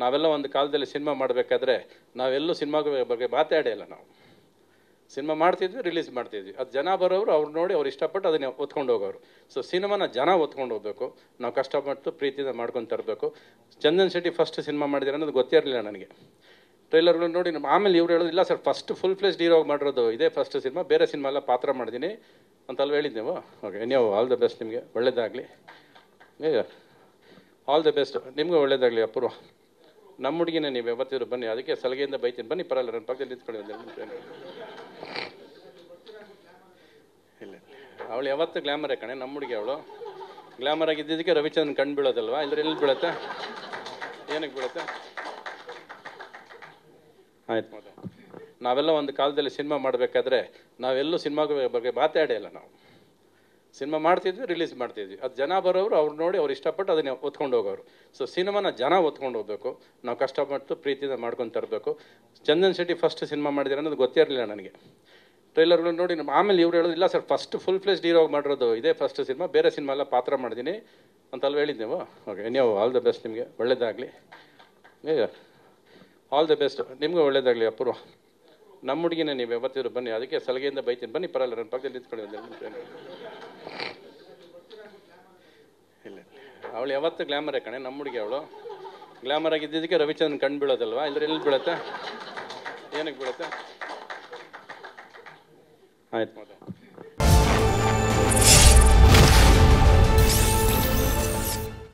ನಾವೆಲ್ಲ ಒಂದು ಕಾಲದಲ್ಲಿ ಸಿನಿಮಾ ಮಾಡಬೇಕಾದ್ರೆ ನಾವೆಲ್ಲೂ ಸಿನಿಮಾ ಬಗ್ಗೆ ಮಾತಾಡೇ ಇಲ್ಲ. ನಾವು ಸಿನಿಮಾ ಮಾಡ್ತಿದ್ವಿ, ರಿಲೀಸ್ ಮಾಡ್ತಿದ್ವಿ. ಅದು ಜನ ಬರೋರು ಅವ್ರು ನೋಡಿ ಅವ್ರು ಇಷ್ಟಪಟ್ಟು ಅದನ್ನ ಒತ್ಕೊಂಡು ಹೋಗೋರು. ಸೊ ಸಿನಿಮಾನ ಜನ ಒತ್ಕೊಂಡು ಹೋಗ್ಬೇಕು, ನಾವು ಕಷ್ಟಪಟ್ಟು ಪ್ರೀತಿಯಿಂದ ಮಾಡ್ಕೊಂಡು ತರಬೇಕು. ಚಂದನ್ ಶೆಟ್ಟಿ ಫಸ್ಟ್ ಸಿನಿಮಾ ಮಾಡಿದ್ರೆ ಅನ್ನೋದು ಗೊತ್ತೇ ಇರಲಿಲ್ಲ ನನಗೆ. ಟ್ರೈಲರ್ಗಳು ನೋಡಿ ಆಮೇಲೆ ಇವ್ರು ಹೇಳೋದು, ಇಲ್ಲ sir first full fleshed hero ಮಾಡಿರೋದು ಇದೇ ಫಸ್ಟ್ ಸಿನಿಮಾ, ಬೇರೆ ಸಿನಿಮಾ ಎಲ್ಲ ಪಾತ್ರ ಮಾಡಿದ್ದೀನಿ ಅಂತಲ್ವ ಹೇಳಿದ್ದು ನೀವು. ಓಕೆ, ನೀವು ಆಲ್ ದ ಬೆಸ್ಟ್, ನಿಮಗೆ ಒಳ್ಳೇದಾಗಲಿ. ಆಲ್ ದ ಬೆಸ್ಟ್, ನಿಮಗೂ ಒಳ್ಳೇದಾಗಲಿ. ಅಪೂರ್ವ ನಮ್ಮ ಹುಡುಗಿನೇ, ನೀವು ಯಾವತ್ತಿದ್ರು ಬನ್ನಿ, ಅದಕ್ಕೆ ಸಲಹೆಯಿಂದ ಬೈತೀನಿ. ಬನ್ನಿ, ಪರಲ್ಲ, ನನ್ನ ಪಕ್ಕದಲ್ಲಿ ನಿಂತ್ಕೊಳ್ಳಿ. ಇಲ್ಲ, ಅವಳು ಯಾವತ್ತು ಗ್ಲಾಮರೇ ಕಣೆ, ನಮ್ಮ ಹುಡುಗಿ. ಅವಳು ಗ್ಲಾಮರ್ ಆಗಿದ್ದಕ್ಕೆ ರವಿಚಂದ್ರನ್ ಕಣ್ಣು ಬೀಳೋದಲ್ವಾ, ಇಲ್ಲದ್ರೆ ಎಲ್ಲಿ ಬೀಳುತ್ತೆ, ಏನಕ್ಕೆ ಬೀಳುತ್ತೆ? ಆಯ್ತು, ನಾವೆಲ್ಲ ಒಂದು ಕಾಲದಲ್ಲಿ ಸಿನಿಮಾ ಮಾಡಬೇಕಾದ್ರೆ ನಾವೆಲ್ಲೂ ಸಿನಿಮಾ ಬಗ್ಗೆ ಮಾತಾಡೇ ಇಲ್ಲ. ನಾವು ಸಿನಿಮಾ ಮಾಡ್ತಿದ್ವಿ, ರಿಲೀಸ್ ಮಾಡ್ತಿದ್ವಿ. ಅದು ಜನ ಬರೋರು ಅವ್ರು ನೋಡಿ ಅವ್ರು ಇಷ್ಟಪಟ್ಟು ಅದನ್ನ ಒತ್ಕೊಂಡು ಹೋಗೋರು. ಸೊ ಸಿನಿಮಾನ ಜನ ಒತ್ಕೊಂಡು ಹೋಗ್ಬೇಕು, ನಾವು ಕಷ್ಟಪಟ್ಟು ಪ್ರೀತಿಯಿಂದ ಮಾಡ್ಕೊಂಡು ತರಬೇಕು. ಚಂದನ್ ಶೆಟ್ಟಿ ಫಸ್ಟ್ ಸಿನಿಮಾ ಮಾಡಿದ್ರೆ ಅನ್ನೋದು ಗೊತ್ತೇ ಇರಲಿಲ್ಲ ನನಗೆ. ಟ್ರೈಲರ್ಗಳು ನೋಡಿ ಆಮೇಲೆ ಇವ್ರು ಹೇಳೋದು, ಇಲ್ಲ sir first full fleshed hero ಮಾಡಿರೋದು ಇದೇ ಫಸ್ಟ್ ಸಿನಿಮಾ, ಬೇರೆ ಸಿನಿಮಾ ಎಲ್ಲ ಪಾತ್ರ ಮಾಡಿದ್ದೀನಿ ಅಂತಲ್ವ ಹೇಳಿದ್ದು ನೀವು. ಓಕೆ, ನೀವು ಆಲ್ ದ ಬೆಸ್ಟ್, ನಿಮಗೆ ಒಳ್ಳೇದಾಗಲಿ. ಆಲ್ ದ ಬೆಸ್ಟ್, ನಿಮಗೂ ಒಳ್ಳೇದಾಗಲಿ. ಅಪೂರ್ವ ನಮ್ಮ ಹುಡುಗಿನೇ, ನೀವು ಯಾವತ್ತಿದ್ರು ಬನ್ನಿ, ಅದಕ್ಕೆ ಸಲಹೆಯಿಂದ ಬೈತೀನಿ. ಬನ್ನಿ, ಪರಲ್ಲ, ನನ್ನ ಪಕ್ಕದಲ್ಲಿ ನಿಂತ್ಕೊಳ್ಳಿ. ಇಲ್ಲ, ಅವಳು ಯಾವತ್ತು ಗ್ಲಾಮರೇ ಕಣೆ, ನಮ್ಮ ಹುಡುಗಿ. ಅವಳು ಗ್ಲಾಮರ್ ಆಗಿದ್ದಕ್ಕೆ ರವಿಚಂದ್ರನ್ ಕಣ್ಣು ಬೀಳೋದಲ್ವಾ, ಇಲ್ಲದ್ರೆ ಎಲ್ಲಿ ಬೀಳುತ್ತೆ, ಏನಕ್ಕೆ ಬೀಳುತ್ತೆ? ಆಯ್ತು.